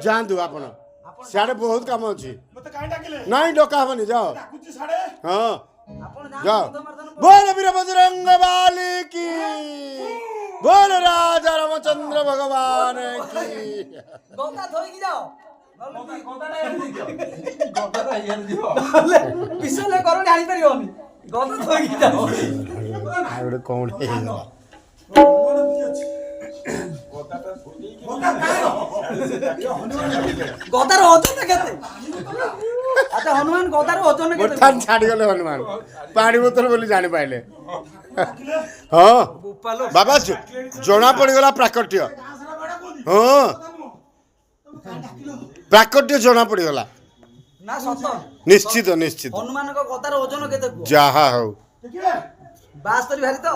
जातु आप सियाड़े बहुत कम अच्छी नहीं डका हमारे जाओ हाँ जाओ बोल वीर बजरंग बाली की बोल राजा रामचंद्र भगवान की गदार ओजन केते अच्छा हनुमान गदार ओजन केते मोठान छाडी गले हनुमान पानी बोतल बोली जानि पाइले हां बाबा जोना पड़ी गला प्राकट्य हां प्राकट्य जोना पड़ी गला ना सत निश्चित निश्चित हनुमान को गदार ओजन केते जहा हो 72 भारी तो